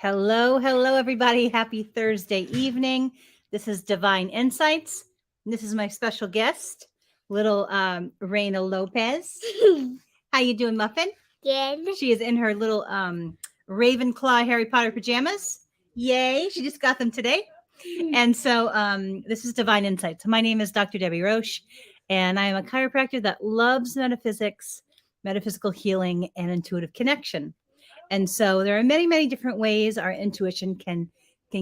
Hello, hello, everybody. Happy Thursday evening. This is Divine Insights. And this is my special guest, little Reina Lopez. How you doing, Muffin? Good. She is in her little Ravenclaw Harry Potter pajamas. Yay! She just got them today. And so this is Divine Insights. My name is Dr. Debbie Roche, and I am a chiropractor that loves metaphysics, metaphysical healing, and intuitive connection. And so there are many, many different ways our intuition can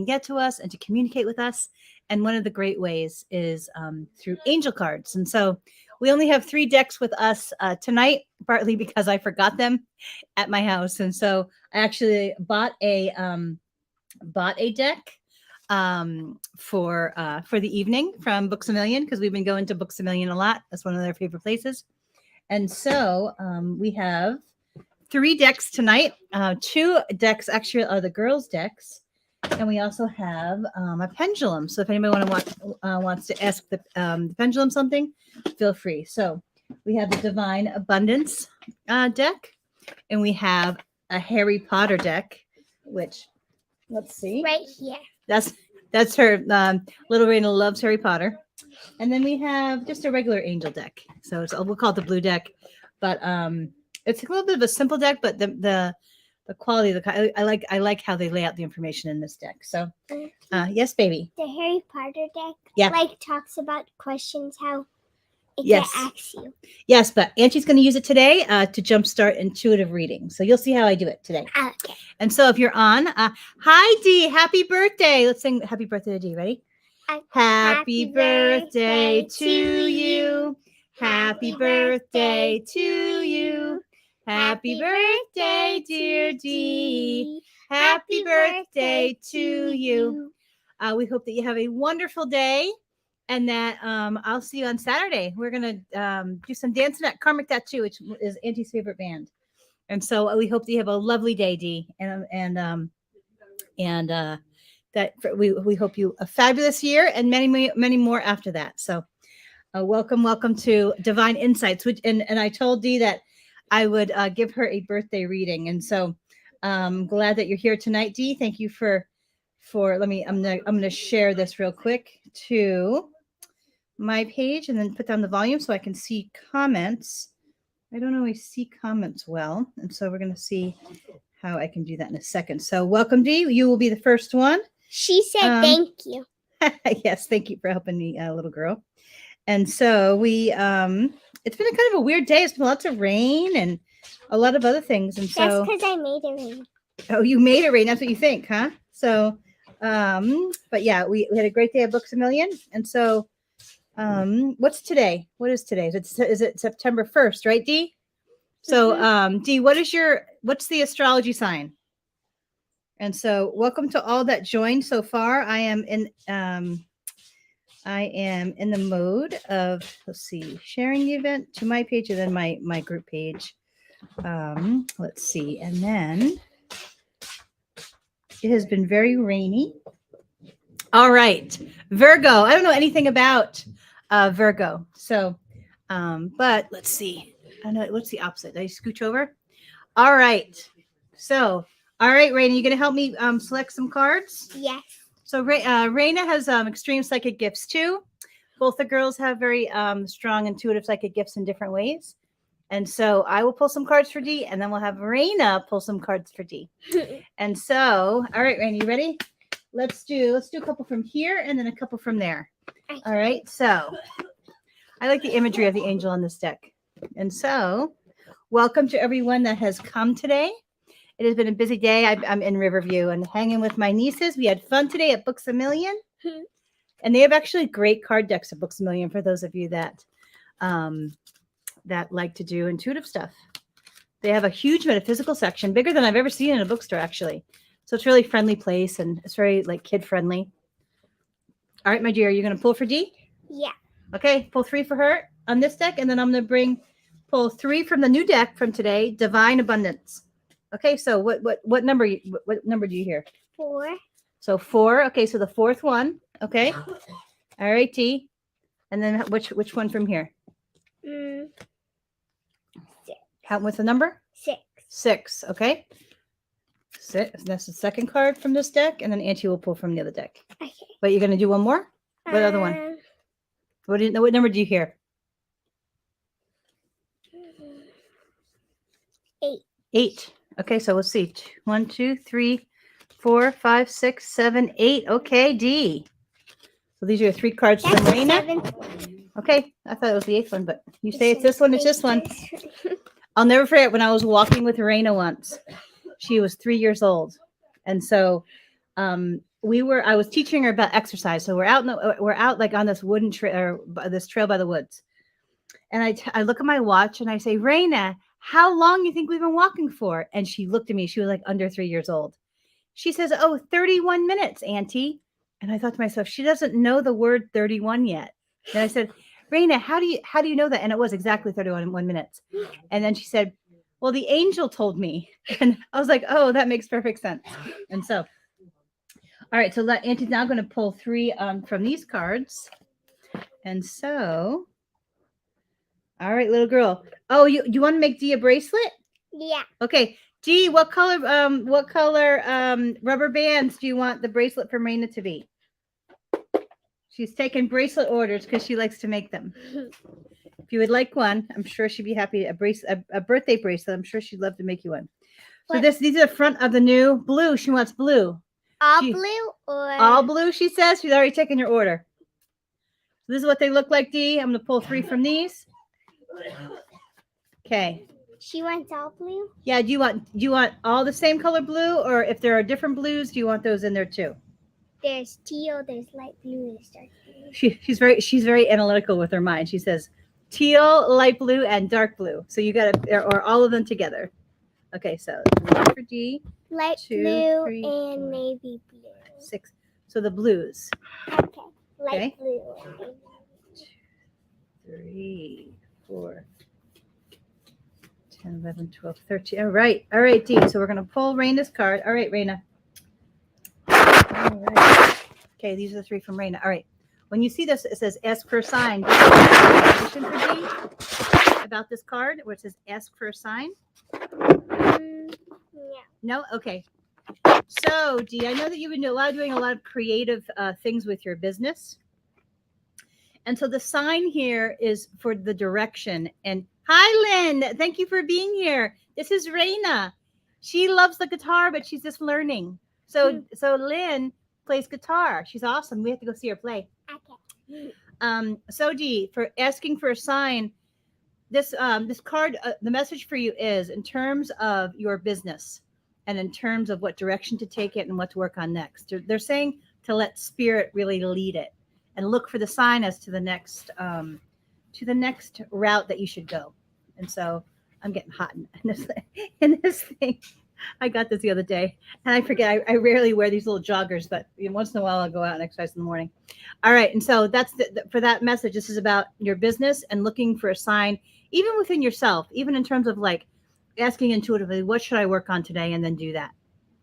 get to us and to communicate with us. And one of the great ways is through angel cards. And so we only have 3 decks with us tonight, partly because I forgot them at my house. And so I actually bought a deck for the evening from Books a Million, because we've been going to Books a Million a lot. That's one of their favorite places. And so we have 3 decks tonight. 2 decks actually are the girls' decks, and we also have a pendulum. So if anybody wants to ask the pendulum something, feel free. So we have the Divine Abundance deck, and we have a Harry Potter deck, which let's see, Right here. That's her. Little Raina loves Harry Potter, and then we have just a regular angel deck. So we'll call it the blue deck, but it's a little bit of a simple deck, but the quality of I like how they lay out the information in this deck. So yes, baby. The Harry Potter deck Yeah. talks about questions how it Yes. asks you. Yes, but Auntie's going to use it today to jumpstart intuitive reading. So you'll see how I do it today. Okay. And so if you're on, hi Dee, happy birthday. Let's sing happy birthday to Dee. Ready? Happy birthday to you. Happy birthday to you. Happy birthday, dear Dee. Happy birthday to you. We hope that you have a wonderful day, and that I'll see you on Saturday. We're going to do some dancing at Karmic Tattoo, which is Auntie's favorite band. And so we hope that you have a lovely day, Dee. That we hope you a fabulous year and many more after that. So welcome to Divine Insights, which and I told Dee that I would give her a birthday reading, and so glad that you're here tonight, Dee. Thank you for I'm gonna share this real quick to my page and then put down the volume so I can see comments. I don't always see comments well, and so we're gonna see how I can do that in a second. So welcome, Dee. You will be the first one. She said thank you. Yes, thank you for helping me, little girl. And so we it's been a kind of a weird day. It's been lots of rain and a lot of other things. And so that's because I made it rain. Oh, you made it rain. That's what you think, huh? So but yeah, we had a great day at Books a Million. And so what's today? What is today? Is it September 1st, right, Dee? So Dee, what's the astrology sign? And so welcome to all that joined so far. I am in the mode of, let's see, sharing the event to my page and then my group page. Let's see. And then it has been very rainy. All right. Virgo. I don't know anything about Virgo. So, but let's see. I know what's the opposite. Did I scooch over? All right. So, all right, Raina, you going to help me select some cards? Yes. So Raina has extreme psychic gifts too. Both the girls have very strong intuitive psychic gifts in different ways. And so I will pull some cards for Dee, and then we'll have Raina pull some cards for Dee. And so, all right, Raina, you ready? Let's do a couple from here and then a couple from there. All right. So I like the imagery of the angel on this deck. And so welcome to everyone that has come today. It has been a busy day. I'm in Riverview and hanging with my nieces. We had fun today at Books a Million. And they have actually great card decks at Books a Million for those of you that like to do intuitive stuff. They have a huge metaphysical section, bigger than I've ever seen in a bookstore, actually. So it's a really friendly place, and it's very kid friendly. All right, my dear, are you going to pull for Dee? Yeah. Okay, pull 3 for her on this deck, and then I'm going to pull 3 from the new deck from today, Divine Abundance. Okay, so what number do you hear? 4. So 4. Okay, so the 4th one. Okay. All right, Dee. And then which one from here? 6. What's the number? 6. 6. Okay. 6. That's the second card from this deck, and then Auntie will pull from the other deck. Okay. But you're gonna do one more. What other one? What number do you hear? 8. 8. Okay, so let's see. 1, 2, 3, 4, 5, 6, 7, 8. Okay, D. So these are your 3 cards That's from the Raina. 7th. Okay, I thought it was the 8th one, but you say it's this one. It's this one. I'll never forget when I was walking with Raina once. She was 3 years old, and so I was teaching her about exercise. So we're out like on this wooden trail, or this trail by the woods, and I look at my watch and I say, Raina, how long you think we've been walking for? And she looked at me. She was like under 3 years old. She says, 31 minutes, Auntie. And I thought to myself, she doesn't know the word 31 yet. And I said, Raina, how do you know that? And it was exactly 31 minutes. And then she said, well, the angel told me. And I was like, oh, that makes perfect sense. And so, all right, so Auntie's now going to pull 3 from these cards. And so, all right, little girl. Oh, you want to make Dee a bracelet? Yeah. Okay. Dee, what color rubber bands do you want the bracelet from Raina to be? She's taking bracelet orders because she likes to make them. If you would like one, I'm sure she'd be happy. A birthday bracelet. I'm sure she'd love to make you one. So these are the front of the new blue. She wants blue. Blue or all blue? She says she's already taken your order. So this is what they look like, Dee. I'm gonna pull 3 from these. Okay. She wants all blue? Yeah. Do you want all the same color blue, or if there are different blues, do you want those in there too? There's teal, there's light blue, there's dark blue. She's very analytical with her mind. She says teal, light blue, and dark blue. So you got to, or all of them together. Okay, so 1 for D. Light 2, blue 3, and 4, navy blue. 6. So the blues. Okay. Light Okay. blue. And 2, 3, 4, 10, 11, 12, 13. All right, D. So we're gonna pull Raina's card. All right, Raina. All right. Okay, these are the 3 from Raina. All right. When you see this, it says ask for a sign. Do you have information for D about this card where it says ask for a sign? yeah. No? Okay. So, Dee, I know that you've been doing a lot of creative things with your business. And so the sign here is for the direction. And hi, Lynn. Thank you for being here. This is Raina. She loves the guitar, but she's just learning. So Lynn plays guitar. She's awesome. We have to go see her play. Okay. So Dee, for asking for a sign, this card, the message for you is in terms of your business and in terms of what direction to take it and what to work on next. They're saying to let spirit really lead it and look for the sign as to the next route that you should go. And so I'm getting hot in this thing. I got this the other day, and I forget. I rarely wear these little joggers, but once in a while I'll go out and exercise in the morning. All right, and so that's for that message. This is about your business and looking for a sign, even within yourself, even in terms of like asking intuitively, what should I work on today, and then do that.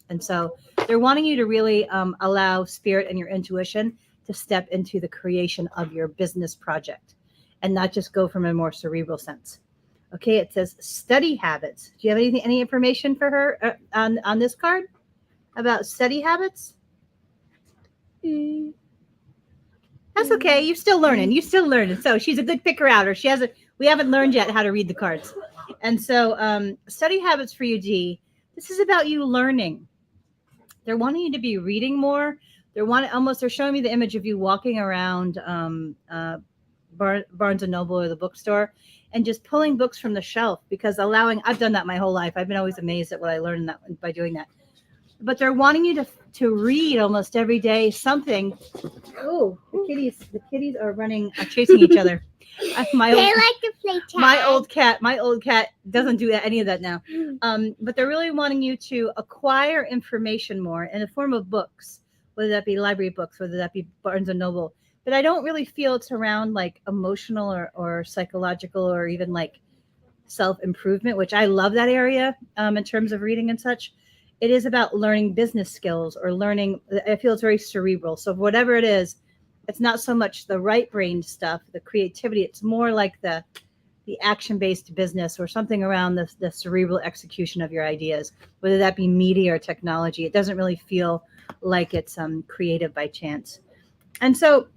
And so they're wanting you to really allow spirit and your intuition to step into the creation of your business project, and not just go from a more cerebral sense. Okay, it says study habits. Do you have any information for her on this card about study habits? That's okay. You're still learning. So she's a good picker outer. We haven't learned yet how to read the cards. And so study habits for you, Dee. This is about you learning. They're wanting you to be reading more. They're showing me the image of you walking around Barnes and Noble or the bookstore and just pulling books from the shelf, because I've done that my whole life. I've been always amazed at what I learned by doing that. But they're wanting you to read almost every day something. Oh, the kitties are chasing each other. They like to play tag. My old cat doesn't do any of that now. But they're really wanting you to acquire information more in the form of books, whether that be library books, whether that be Barnes and Noble. But I don't really feel it's around like emotional or psychological or even like self-improvement, which I love that area in terms of reading and such. It is about learning business skills or learning. I feel it's very cerebral. So whatever it is, it's not so much the right brain stuff, the creativity. It's more like the the action-based business or something around the cerebral execution of your ideas, whether that be media or technology. It doesn't really feel like it's creative by chance. And so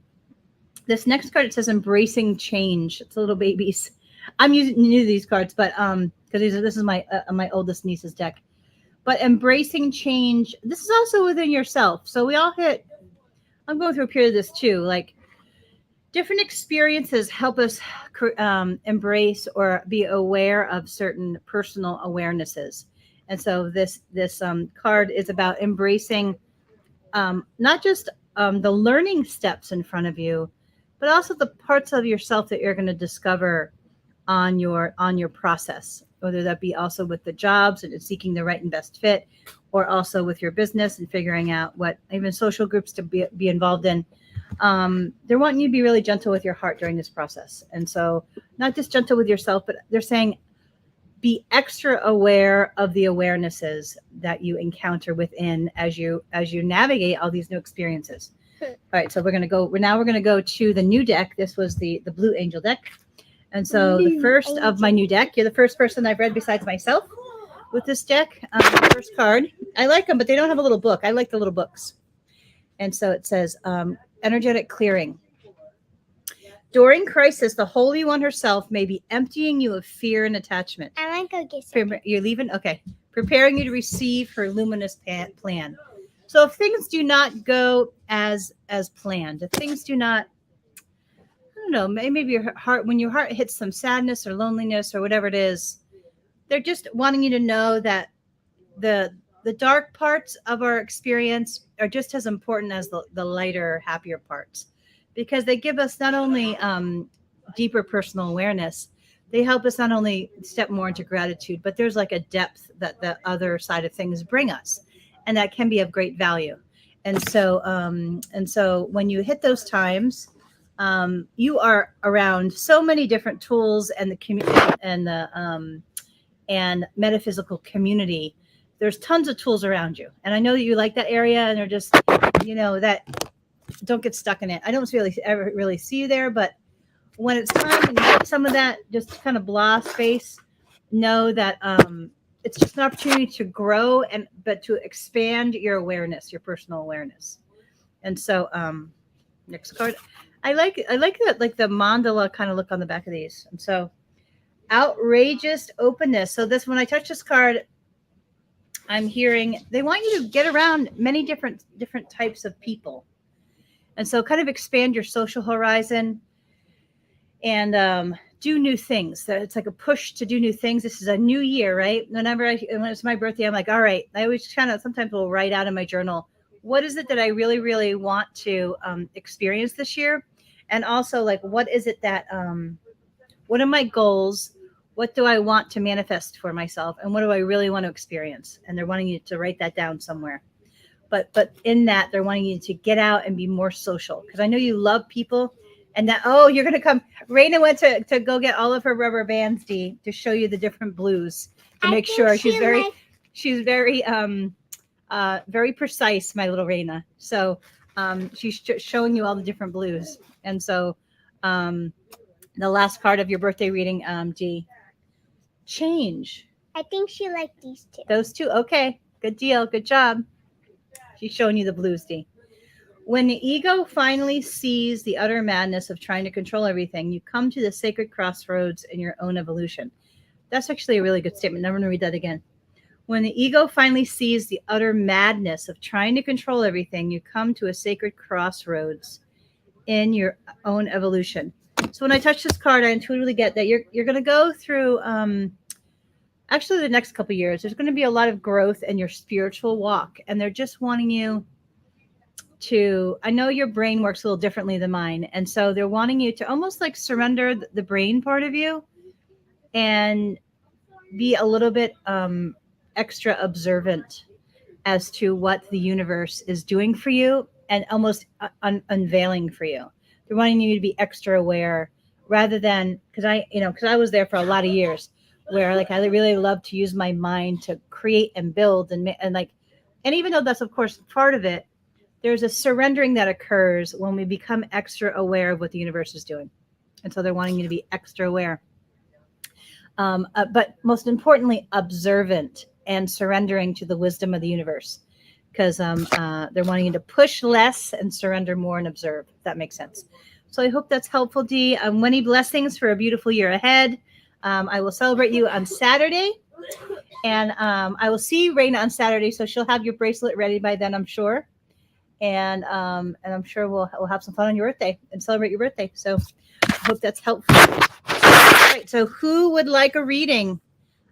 this next card, it says embracing change. It's little babies. I'm using new to these cards, but because this is my oldest niece's deck. But embracing change, this is also within yourself. So we all hit, I'm going through a period of this too, like different experiences help us embrace or be aware of certain personal awarenesses. And so this card is about embracing not just the learning steps in front of you, but also the parts of yourself that you're going to discover on your process, whether that be also with the jobs and seeking the right and best fit, or also with your business and figuring out what even social groups to be involved in. They're wanting you to be really gentle with your heart during this process. And so not just gentle with yourself, but they're saying be extra aware of the awarenesses that you encounter within as you navigate all these new experiences. All right, so we're going to go to the new deck. This was the Blue Angel deck. And so the first of my new deck, you're the first person I've read besides myself with this deck. First card. I like them, but they don't have a little book. I like the little books. And so it says, energetic clearing. During crisis, the Holy One herself may be emptying you of fear and attachment. I want to go get some. You're leaving? Okay. Preparing you to receive her luminous plan. So if things do not go as planned, if things do not, I don't know, maybe your heart, when your heart hits some sadness or loneliness or whatever it is, they're just wanting you to know that the dark parts of our experience are just as important as the lighter, happier parts, because they give us not only deeper personal awareness, they help us not only step more into gratitude, but there's like a depth that the other side of things bring us, and that can be of great value. And so when you hit those times, you are around so many different tools and the community and metaphysical community. There's tons of tools around you, and I know that you like that area, and they're just, that don't get stuck in it. I don't ever really see you there, but when it's time and you get some of that just kind of blah space, know that it's just an opportunity to grow but to expand your awareness, your personal awareness. And so next card, I like that, like the mandala kind of look on the back of these. And so outrageous openness. So this, when I touch this card, I'm hearing they want you to get around many different types of people. And so kind of expand your social horizon and do new things. So it's like a push to do new things. This is a new year, right? When it's my birthday, I'm like, all right, I always kind of sometimes will write out in my journal, what is it that I really, really want to experience this year? And also, like, what is it that, what are my goals? What do I want to manifest for myself? And what do I really want to experience? And they're wanting you to write that down somewhere. But in that, they're wanting you to get out and be more social. Because I know you love people. And that, you're going to come. Raina went to go get all of her rubber bands, Dee, to show you the different blues. To make sure she's very very precise, my little Raina. So she's showing you all the different blues. And so the last card of your birthday reading, Dee, change. I think she liked these two. Those two. Okay. Good deal. Good job. She's showing you the blues, Dee. When the ego finally sees the utter madness of trying to control everything, you come to the sacred crossroads in your own evolution. That's actually a really good statement. I'm going to read that again. When the ego finally sees the utter madness of trying to control everything, you come to a sacred crossroads in your own evolution. So when I touch this card, I intuitively get that you're going to go through, actually the next couple of years, there's going to be a lot of growth in your spiritual walk. And they're just wanting you to, I know your brain works a little differently than mine. And so they're wanting you to almost like surrender the brain part of you and be a little bit extra observant as to what the universe is doing for you and almost unveiling for you. They're wanting you to be extra aware rather than, because I was there for a lot of years where like I really love to use my mind to create and build and even though that's of course part of it, there's a surrendering that occurs when we become extra aware of what the universe is doing. And so they're wanting you to be extra aware. but most importantly, observant and surrendering to the wisdom of the universe. Because they're wanting you to push less and surrender more and observe. If that makes sense. So I hope that's helpful, Dee. Many blessings for a beautiful year ahead. I will celebrate you on Saturday. And I will see Raina on Saturday, so she'll have your bracelet ready by then, I'm sure. And I'm sure we'll have some fun on your birthday and celebrate your birthday. So I hope that's helpful. All right. So who would like a reading?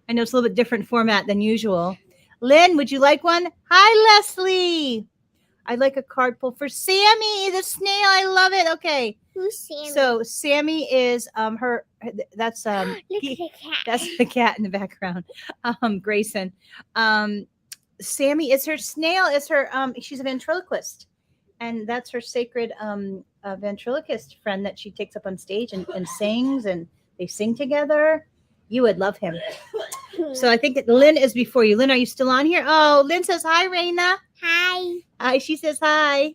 I know it's a little bit different format than usual. Lynn, would you like one? Hi, Leslie. I'd like a card pull for Sammy, the snail. I love it. Okay. Who's Sammy? So Sammy is her. That's Look at the cat. That's the cat in the background. Grayson. Sammy is her snail. Is her she's a ventriloquist, and that's her sacred ventriloquist friend that she takes up on stage and sings, and they sing together. You would love him. So I think that Lynn is before you. Lynn, are you still on here? Oh, Lynn says hi, Raina. Hi. Hi, she says hi.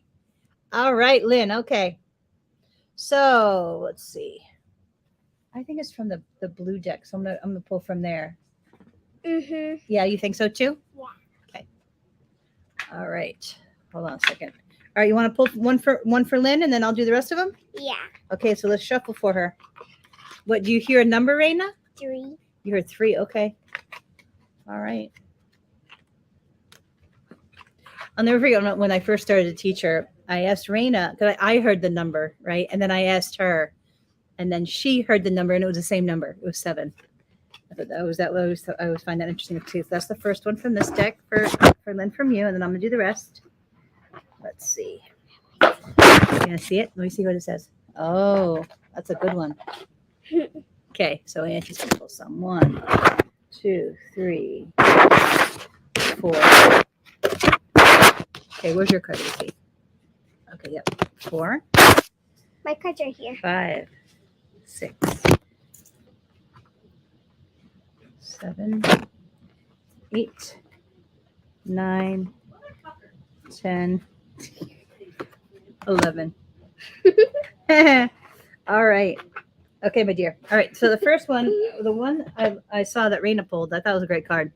All right, Lynn. Okay. So let's see. I think it's from the blue deck. So I'm gonna pull from there. Mhm. Yeah, you think so too? Yeah. Okay. All right. Hold on a second. All right, you want to pull one for Lynn, and then I'll do the rest of them. Yeah. Okay, so let's shuffle for her. What do you hear? A number, Raina? 3. You heard 3. Okay. All right. I'll never forget when I first started to teach her. I asked Raina because I heard the number, right, and then I asked her, and then she heard the number, and it was the same number. It was 7. I thought I always find that interesting too. So that's the first one from this deck for Lynn from you, and then I'm gonna do the rest. Let's see. You gonna see it? Let me see what it says. Oh, that's a good one. Okay, so Auntie's gonna pull some. 1, 2, 3, 4. Okay, where's your card? Let's see. Okay, yep. 4. My cards are here. 5, 6, 7, 8, 9, 10, 11. All right. Okay, my dear. All right. So the first one, the one I saw that Raina pulled, I thought was a great card.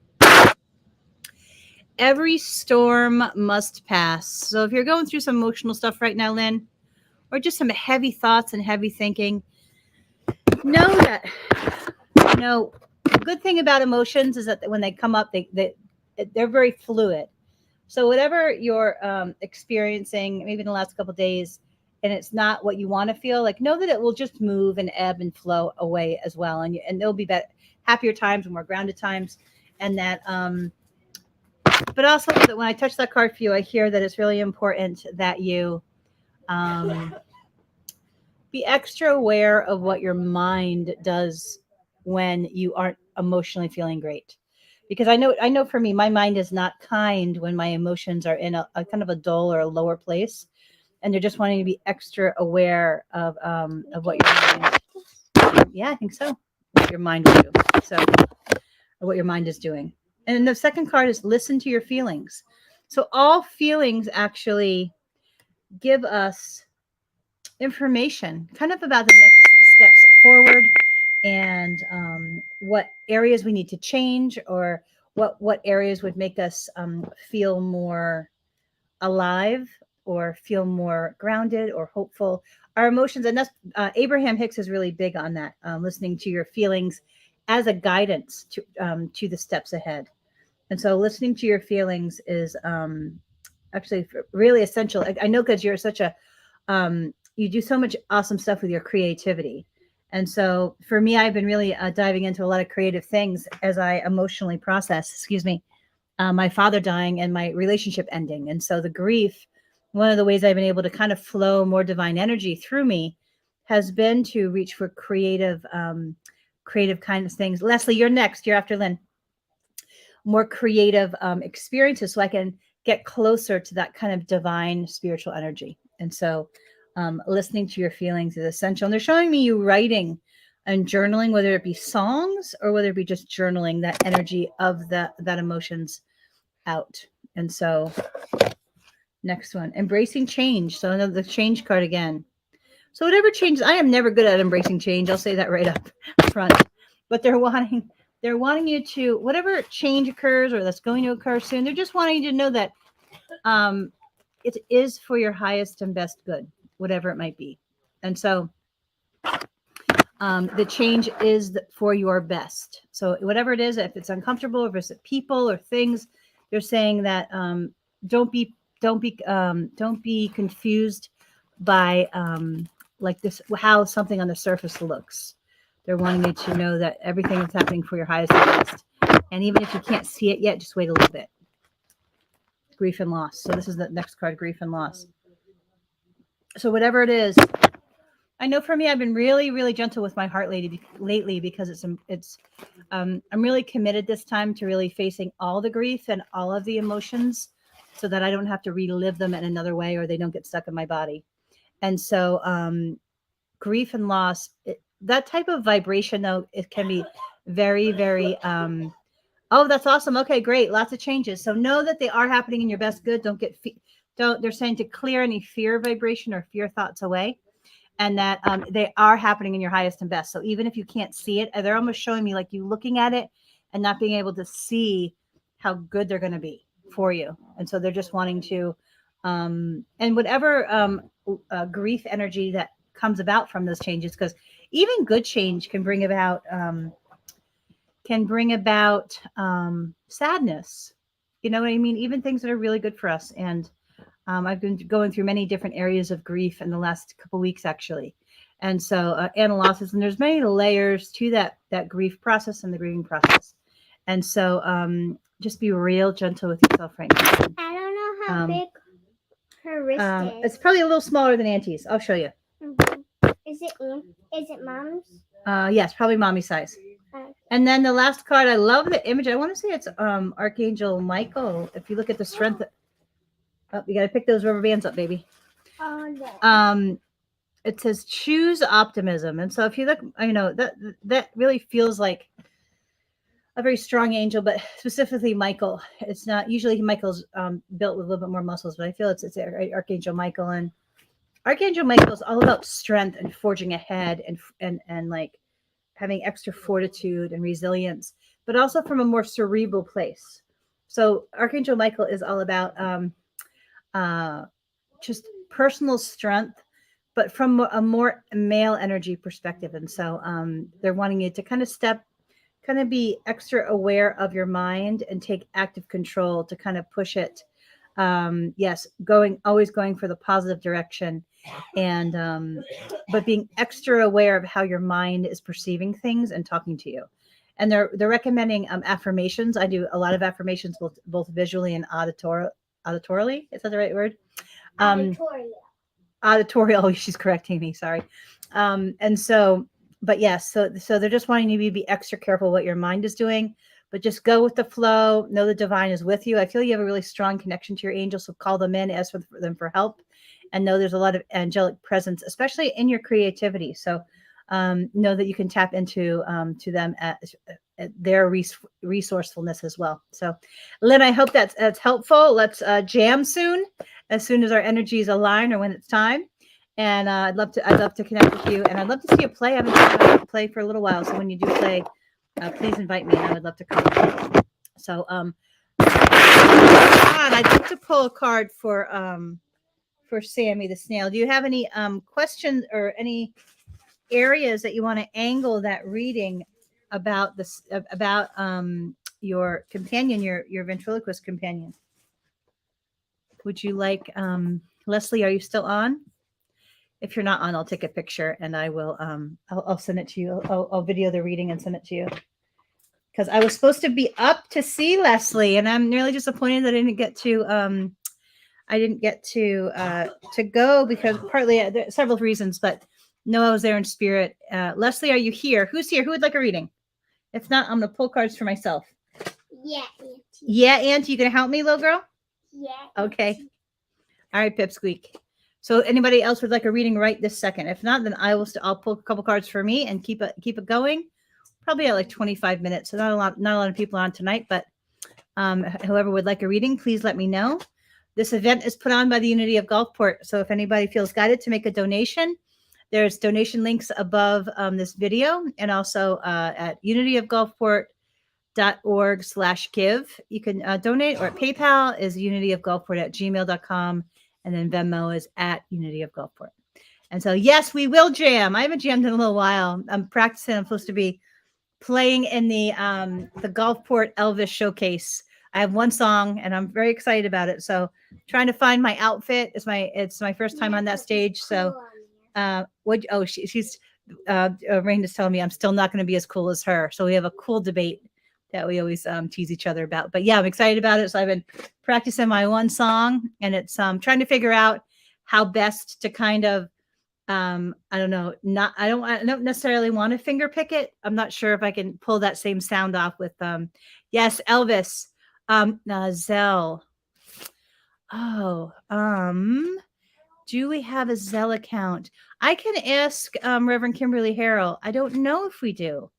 Every storm must pass. So if you're going through some emotional stuff right now, Lynn, or just some heavy thoughts and heavy thinking, know that, the good thing about emotions is that when they come up, they're very fluid. So whatever you're experiencing, maybe in the last couple of days, and it's not what you want to feel, like know that it will just move and ebb and flow away as well, and there'll be happier times and more grounded times, and that. But also that when I touch that card for you, I hear that it's really important that you be extra aware of what your mind does when you aren't emotionally feeling great. Because I know for me, my mind is not kind when my emotions are in a kind of a dull or a lower place, and they're just wanting to be extra aware of what your mind. Yeah, I think so. What your mind will do. So, what your mind is doing. And the second card is listen to your feelings. So all feelings actually give us information, kind of about the next steps forward, and what areas we need to change, or what areas would make us feel more alive, or feel more grounded or hopeful. Our emotions, and that's Abraham Hicks is really big on that, listening to your feelings as a guidance to the steps ahead. And so listening to your feelings is actually really essential. I know because you're such a you do so much awesome stuff with your creativity. And so for me, I've been really diving into a lot of creative things as I emotionally process, my father dying and my relationship ending. And so the grief, one of the ways I've been able to kind of flow more divine energy through me has been to reach for creative kind of things. Leslie, you're next. You're after Lynn. More creative experiences so I can get closer to that kind of divine spiritual energy. And so listening to your feelings is essential. And they're showing me you writing and journaling, whether it be songs or whether it be just journaling that energy of that emotions out. And so next one, embracing change. So another the change card again. So whatever changes, I am never good at embracing change. I'll say that right up front. but they're wanting you to, whatever change occurs or that's going to occur soon, they're just wanting you to know that it is for your highest and best good, whatever it might be. And so the change is for your best. So whatever it is, if it's uncomfortable, if it's people or things, they're saying that don't be confused by like this, how something on the surface looks. They're wanting you to know that everything is happening for your highest and best. And even if you can't see it yet, just wait a little bit. Grief and loss. So this is the next card, grief and loss. So whatever it is, I know for me, I've been really, really gentle with my heart lately because I'm really committed this time to really facing all the grief and all of the emotions so that I don't have to relive them in another way or they don't get stuck in my body. And so grief and loss, that type of vibration, though, it can be very, very, oh, that's awesome. Okay, great. Lots of changes. So know that they are happening in your best good. They're saying to clear any fear vibration or fear thoughts away. And that they are happening in your highest and best. So even if you can't see it, they're almost showing me like you looking at it and not being able to see how good they're going to be for you. And so they're just wanting to, and whatever grief energy that comes about from those changes, because even good change can bring about sadness. You know what I mean? Even things that are really good for us. And I've been going through many different areas of grief in the last couple weeks, actually. And so analysis, and there's many layers to that grief process and the grieving process. And so just be real gentle with yourself right now. I don't know how big her wrist is. It's probably a little smaller than Auntie's. I'll show you. Mm-hmm. Is it Mom's? Yes, probably mommy size. And then the last card, I love the image. I want to say it's Archangel Michael. If you look at the strength. Oh, you got to pick those rubber bands up, baby. Oh, no. It says choose optimism. And so if you look, that really feels like a very strong angel, but specifically Michael. It's not usually Michael's built with a little bit more muscles, but I feel it's Archangel Michael. And Archangel Michael is all about strength and forging ahead and like having extra fortitude and resilience, but also from a more cerebral place. So Archangel Michael is all about just personal strength, but from a more male energy perspective. And so they're wanting you to kind of be extra aware of your mind and take active control to kind of push it. Yes, always going for the positive direction, and but being extra aware of how your mind is perceiving things and talking to you. And they're recommending affirmations. I do a lot of affirmations, both visually and auditorily. Is that the right word? Auditorial. She's correcting me. Sorry. And so, but yes, so they're just wanting you to be extra careful what your mind is doing, but just go with the flow. Know the divine is with you. I feel you have a really strong connection to your angels. So call them in, ask for them for help, and know there's a lot of angelic presence, especially in your creativity. So know that you can tap into to them at their resourcefulness as well. So Lynn, I hope that's helpful. Let's jam soon as our energies align or when it's time. And I'd love to connect with you, and I'd love to see you play. I haven't seen you play for a little while. So when you do play, please invite me, and I would love to come. So I'd like to pull a card for Sammy the snail. Do you have any questions or any areas that you want to angle that reading about this, about your companion, your ventriloquist companion? Would you like Leslie, are you still on? If you're not on, I'll take a picture and I will I'll send it to you. I'll video the reading and send it to you, because I was supposed to be up to see Leslie, and I'm really disappointed that I didn't get to go, because partly there are several reasons, but no, I was there in spirit. Leslie, are you here? Who's here? Who would like a reading? If not, I'm gonna pull cards for myself. Yeah, Auntie. Yeah, Auntie, you gonna help me, little girl? Yeah. Okay. All right, Pipsqueak. So anybody else would like a reading right this second? If not, then I'll pull a couple cards for me and keep it going. Probably at like 25 minutes. So not a lot of people on tonight, but whoever would like a reading, please let me know. This event is put on by the Unity of Gulfport. So if anybody feels guided to make a donation, There's donation links above this video, and also at unityofgulfport.org/give. You can donate, or at PayPal is unityofgulfport@gmail.com, and then Venmo is at unityofgulfport. And so, yes, we will jam. I haven't jammed in a little while. I'm practicing. I'm supposed to be playing in the Gulfport Elvis Showcase. I have one song, and I'm very excited about it. So, trying to find my outfit. It's my first time on that stage. So, she's Rain is telling me I'm still not going to be as cool as her. So we have a cool debate that we always tease each other about. But yeah, I'm excited about it. So I've been practicing my one song, and it's trying to figure out how best to kind of I don't know, I don't necessarily want to finger pick it. I'm not sure if I can pull that same sound off with yes, Elvis. Zell. Oh, do we have a Zell account? I can ask Reverend Kimberly Harrell. I don't know if we do.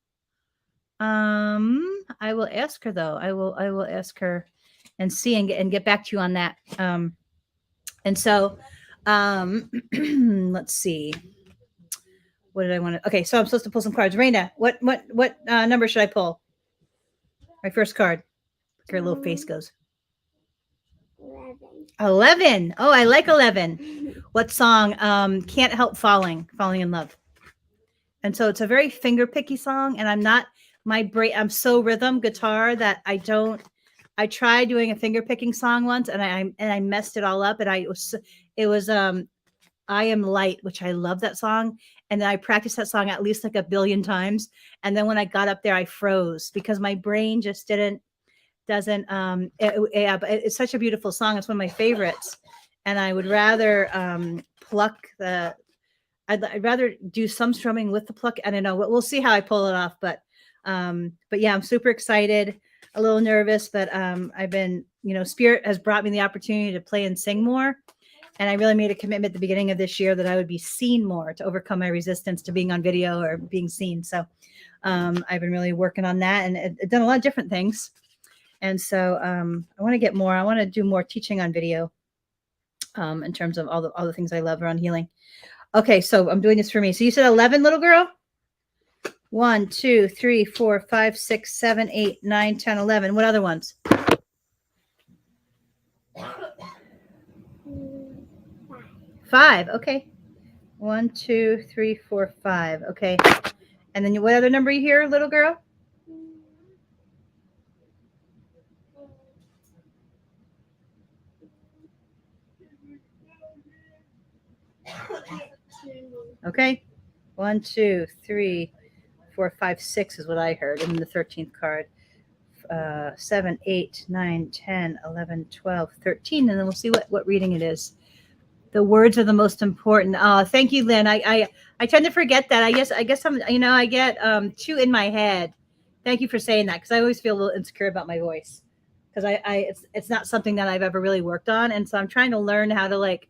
I will ask her though. I will ask her and see and get back to you on that. And so let's see. What did I want to? Okay, so I'm supposed to pull some cards. Raina, what number should I pull? My first card. Look, her little face goes. 11. Oh, I like 11. What song? Can't Help Falling in Love. And so it's a very finger picky song, and I'm so rhythm guitar that I tried doing a finger picking song once, and I messed it all up, and it was I Am Light, which I love that song. And then I practiced that song at least like a billion times. And then when I got up there, I froze because my brain just doesn't it's such a beautiful song. It's one of my favorites. And I would rather I'd rather do some strumming with the pluck. I don't know. We'll see how I pull it off. But yeah, I'm super excited, a little nervous, but I've been, Spirit has brought me the opportunity to play and sing more. And I really made a commitment at the beginning of this year that I would be seen more to overcome my resistance to being on video or being seen. So I've been really working on that, and I've done a lot of different things. And so I want to get more. I want to do more teaching on video in terms of all the things I love around healing. Okay, so I'm doing this for me. So you said 11, little girl? 1, 2, 3, 4, 5, 6, 7, 8, 9, 10, 11. What other ones? 5. Okay. 1, 2, 3, 4, 5. Okay. And then what other number you hear, little girl? Okay. 1, 2, 3, 4, 5, 6 is what I heard. And then the 13th card. 7, 8, 9, 10, 11, 12, 13. And then we'll see what reading it is. The words are the most important. Oh, thank you, Lynn. I tend to forget that. I guess I'm, I get 2 in my head. Thank you for saying that, because I always feel a little insecure about my voice, because it's not something that I've ever really worked on. And so I'm trying to learn how to, like,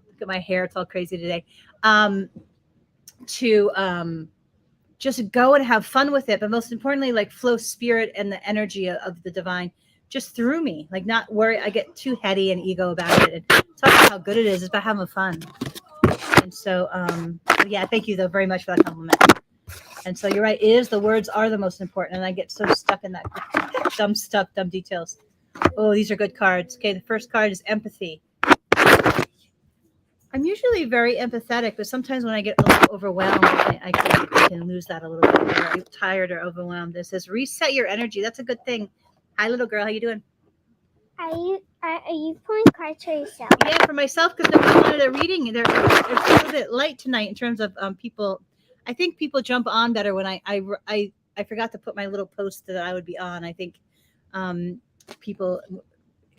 look at my hair. It's all crazy today. To just go and have fun with it. But most importantly, like, flow spirit and the energy of the divine just through me, like, not worry. I get too heady and ego about it. It's not about how good it is. It's about having fun. And so, yeah, thank you though very much for that compliment. And so you're right. It is. The words are the most important. And I get so stuck in that dumb details. Oh, these are good cards. Okay. The first card is empathy. I'm usually very empathetic, but sometimes when I get a little overwhelmed, I can lose that a little bit. Or I'm tired or overwhelmed. It says reset your energy. That's a good thing. Hi, little girl. How you doing? Are you pulling cards for yourself? Yeah, for myself, because nobody wanted a reading. They're a little bit light tonight in terms of people. I think people jump on better when I forgot to put my little post that I would be on. I think people.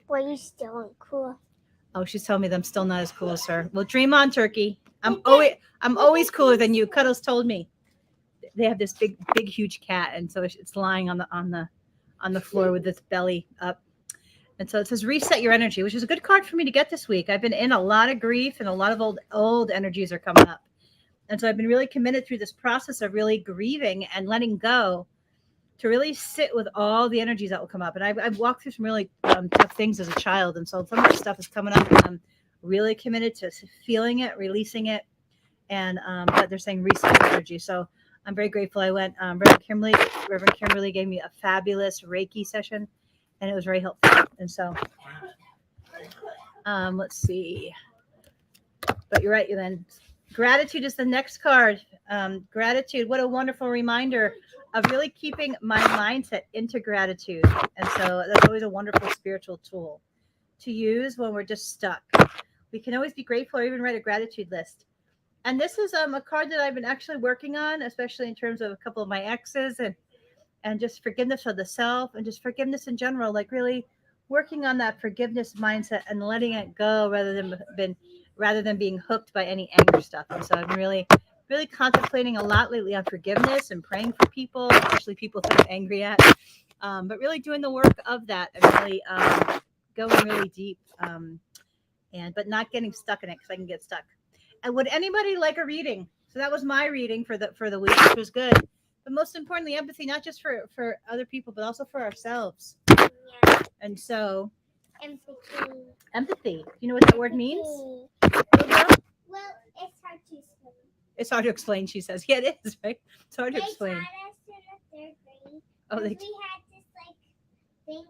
Well, you still aren't cool. Oh, she's telling me that I'm still not as cool as her. Well, dream on, turkey. I'm always cooler than you. Cuddles told me. They have this big, huge cat, and so it's lying on the floor with its belly up. And so it says reset your energy, which is a good card for me to get this week. I've been in a lot of grief, and a lot of old energies are coming up. And so I've been really committed through this process of really grieving and letting go to really sit with all the energies that will come up. And I've walked through some really tough things as a child. And so some of this stuff is coming up, and I'm really committed to feeling it, releasing it, and but they're saying recycle energy. So I'm very grateful. I went. Reverend Kimberly gave me a fabulous Reiki session, and it was very helpful. And so, let's see. But you're right, then. Gratitude is the next card. Gratitude. What a wonderful reminder of really keeping my mindset into gratitude. And so that's always a wonderful spiritual tool to use when we're just stuck. We can always be grateful or even write a gratitude list. And this is a card that I've been actually working on, especially in terms of a couple of my exes and just forgiveness of the self and just forgiveness in general, like really working on that forgiveness mindset and letting it go rather than being hooked by any anger stuff. And so I'm really contemplating a lot lately on forgiveness and praying for people, especially people that I'm angry at. But really doing the work of that and really going really deep, but not getting stuck in it, because I can get stuck. And would anybody like a reading? So that was my reading for the week, which was good. But most importantly, empathy, not just for other people, but also for ourselves. Yeah. And so, Empathy. Do you know what that word means? Well, it's hard to explain. It's hard to explain, she says. Yeah, it is, right? It's hard to They explain. taught us in the 3rd grade. Oh, We had this thing,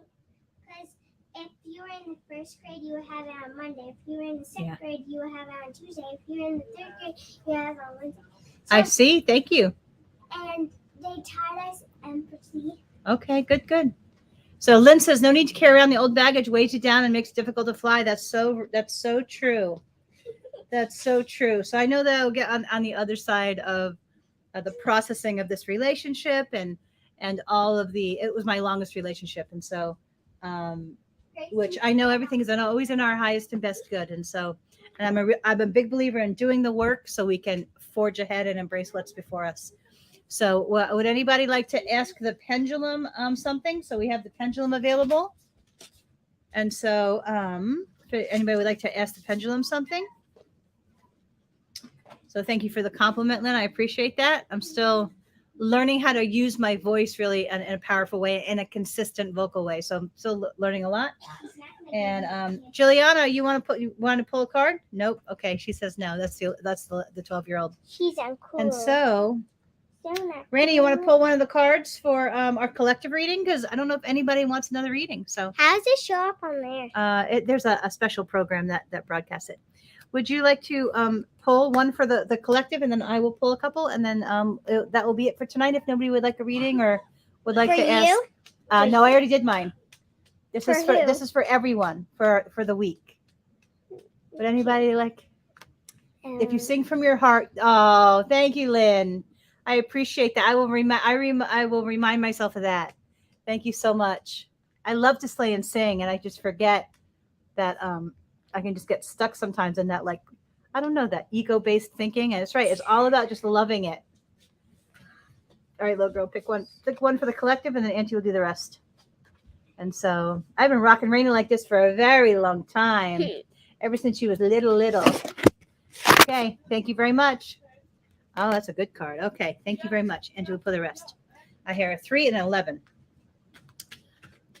because if you were in the 1st grade, you would have it on Monday. If you were in the 6th grade, you would have it on Tuesday. If you were in the 3rd grade, you would have it on Wednesday. So, I see. Thank you. And they taught us empathy. Okay, good. So Lynn says, no need to carry around the old baggage, weighs you down and makes it difficult to fly. That's so true. That's so true. So I know that I'll get on the other side of the processing of this relationship and all of it was my longest relationship. And so, which I know everything is always in our highest and best good. And so, and I'm a big believer in doing the work so we can forge ahead and embrace what's before us. So would anybody like to ask the pendulum something? So we have the pendulum available. And so if anybody would like to ask the pendulum something. So thank you for the compliment, Lynn. I appreciate that. I'm still learning how to use my voice really in a powerful way, in a consistent vocal way. So I'm still learning a lot. And Juliana, you want to pull a card? Nope. Okay, she says no. That's the 12-year-old. She's uncool. And so, Randy, you want to pull one of the cards for our collective reading? Because I don't know if anybody wants another reading. So how does it show up on there? There's a special program that broadcasts it. Would you like to pull one for the collective, and then I will pull a couple, and then that will be it for tonight. If nobody would like a reading or would like to ask, no, I already did mine. This is for everyone for the week. Would anybody like? If you sing from your heart, oh, thank you, Lynn. I appreciate that. I will remind myself of that. Thank you so much. I love to slay and sing, and I just forget that I can just get stuck sometimes in that, I don't know, that ego-based thinking. And it's right. It's all about just loving it. All right, little girl, pick one for the collective, and then Auntie will do the rest. And so I've been rocking Raina like this for a very long time, ever since she was little. Okay, thank you very much. Oh, that's a good card. Okay, thank you very much. And we'll put the rest. I hear a 3 and an 11.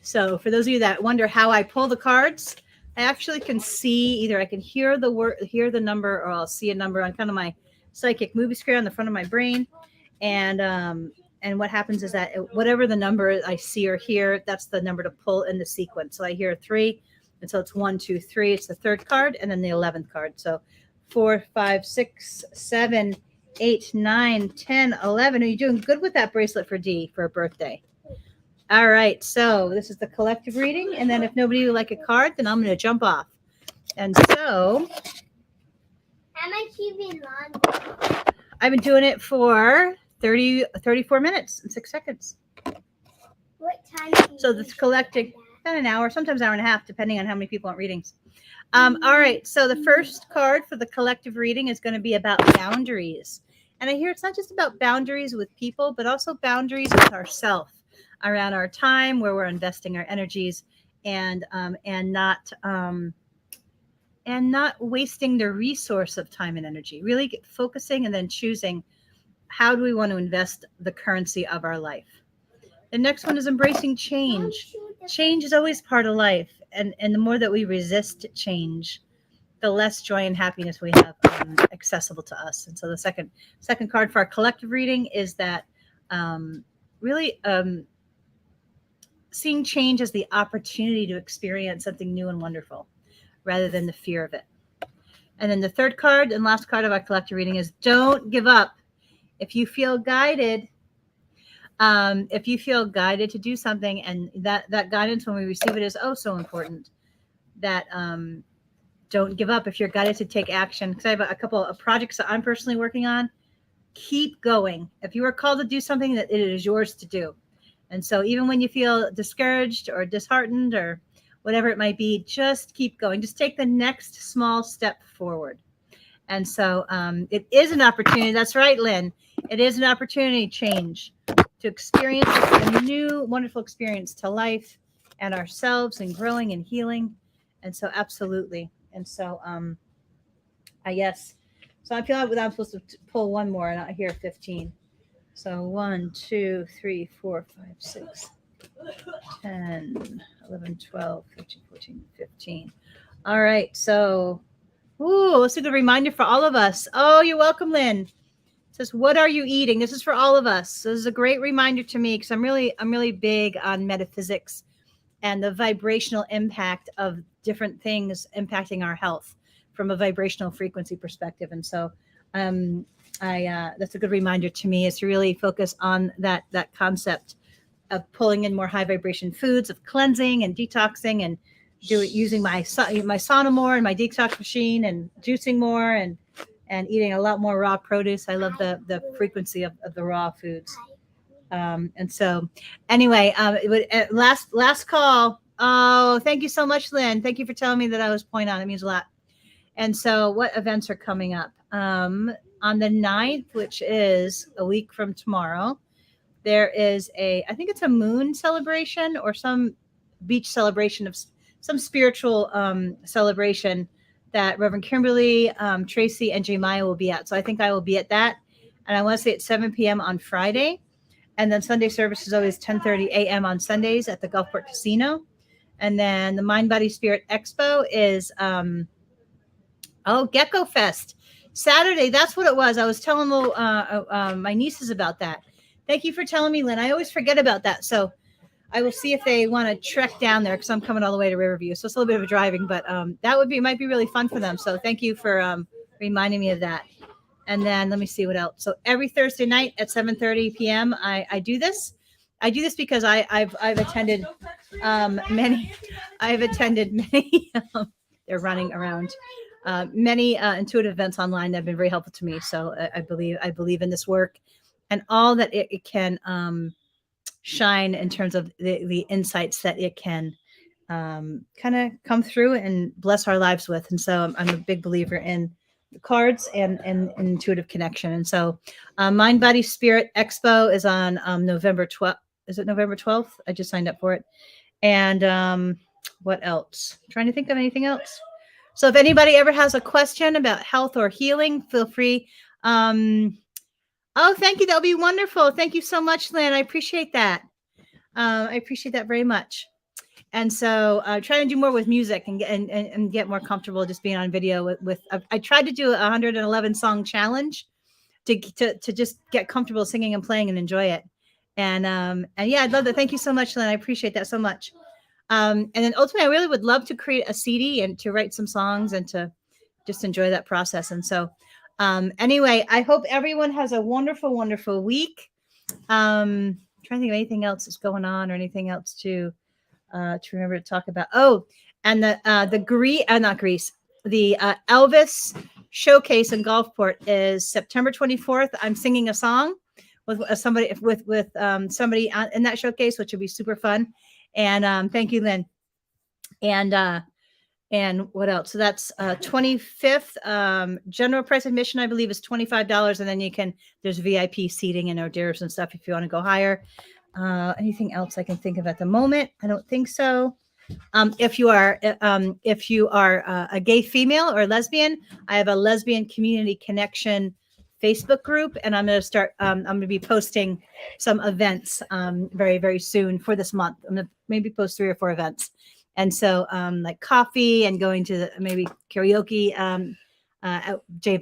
So for those of you that wonder how I pull the cards, I actually can see, either I can hear the number, or I'll see a number on kind of my psychic movie screen on the front of my brain. And what happens is that whatever the number I see or hear, that's the number to pull in the sequence. So I hear a 3, and so it's 1, 2, 3. It's the 3rd card, and then the 11th card. So 4, 5, 6, 7, 8, 9, 10, 11. Are you doing good with that bracelet for D for a birthday? All right. So this is the collective reading. And then if nobody would like a card, then I'm going to jump off. And so how much you been long? I've been doing it for 34 minutes and 6 seconds. What time? So that's collecting about an hour, sometimes an hour and a half, depending on how many people want readings. All right. So the first card for the collective reading is going to be about boundaries. And I hear it's not just about boundaries with people, but also boundaries with ourselves, around our time, where we're investing our energies, and not wasting the resource of time and energy. Really focusing and then choosing, how do we want to invest the currency of our life? The next one is embracing change. Change is always part of life. And the more that we resist change, the less joy and happiness we have accessible to us. And so the second card for our collective reading is that really seeing change as the opportunity to experience something new and wonderful rather than the fear of it. And then the third card and last card of our collective reading is don't give up. If you feel guided, to do something, and that guidance when we receive it is oh so important, that don't give up. If you're guided to take action, because I have a couple of projects that I'm personally working on, keep going. If you are called to do something, that it is yours to do. And so even when you feel discouraged or disheartened or whatever it might be, just keep going. Just take the next small step forward. And so it is an opportunity. That's right, Lynn. It is an opportunity to change, to experience a new, wonderful experience to life and ourselves and growing and healing. And so absolutely. And so yes. So I feel like I'm supposed to pull one more and I hear 15. So 1, 2, 3, 4, 5, 6, 10, 11, 12, 13, 14, 15. All right. So, that's a good reminder for all of us. Oh, you're welcome, Lynn. It says, what are you eating? This is for all of us. So this is a great reminder to me because I'm really big on metaphysics and the vibrational impact of different things impacting our health from a vibrational frequency perspective. And so that's a good reminder to me, is to really focus on that concept of pulling in more high vibration foods, of cleansing and detoxing, and using my sauna more and my detox machine, and juicing more, and eating a lot more raw produce. I love the frequency of the raw foods. And so anyway, last call. Oh, thank you so much, Lynn. Thank you for telling me that I was point on. It means a lot. And so what events are coming up? On the 9th, which is a week from tomorrow, there is I think it's a moon celebration or some beach celebration of some spiritual celebration that Reverend Kimberly, Tracy, and Jemima will be at. So I think I will be at that. And I want to say it's 7 p.m. on Friday. And then Sunday service is always 10:30 a.m. on Sundays at the Gulfport Casino. And then the Mind, Body, Spirit Expo is, Gecko Fest. Saturday, that's what it was. I was telling my nieces about that. Thank you for telling me, Lynn. I always forget about that. So I will see if they want to trek down there because I'm coming all the way to Riverview. So it's a little bit of a driving, but that might be really fun for them. So thank you for reminding me of that. And then let me see what else. So every Thursday night at 7:30 p.m. I do this. I do this because I've attended many. I've attended many. They're running around. Many intuitive events online that have been very helpful to me. So I believe in this work and all that it can shine in terms of the insights that it can kind of come through and bless our lives with. And so I'm a big believer in the cards and intuitive connection. And so Mind, Body, Spirit Expo is on November 12th. Is it November 12th? I just signed up for it. And what else? I'm trying to think of anything else. So if anybody ever has a question about health or healing, feel free. Oh, thank you. That'll be wonderful. Thank you so much, Lynn. I appreciate that. I appreciate that very much. And so trying to do more with music and get more comfortable just being on video with I tried to do a 111 song challenge to just get comfortable singing and playing and enjoy it. And yeah, I'd love that. Thank you so much, Lynn. I appreciate that so much. And then ultimately, I really would love to create a CD and to write some songs and to just enjoy that process. And so anyway, I hope everyone has a wonderful, wonderful week. Trying to think of anything else that's going on or anything else to remember to talk about. Oh, and the Elvis showcase in Gulfport is September 24th. I'm singing a song with somebody in that showcase, which will be super fun. And thank you, Lynn. And what else? So that's 25th. General price admission, I believe, is $25, and then there's VIP seating and hors d'oeuvres and stuff if you want to go higher. Anything else I can think of at the moment? I don't think so. If you are a gay female or lesbian, I have a lesbian community connection Facebook group, and I'm going to start. I'm going to be posting some events very, very soon for this month. I'm going to maybe post 3 or 4 events, And so like coffee and going to maybe karaoke at Jay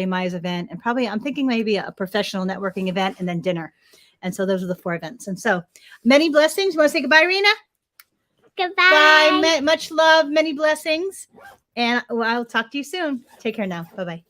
Maya's event, and probably I'm thinking maybe a professional networking event and then dinner. And so those are the 4 events. And so many blessings. You want to say goodbye, Rena? Goodbye. Bye. Much love, many blessings. And I'll talk to you soon. Take care now. Bye-bye.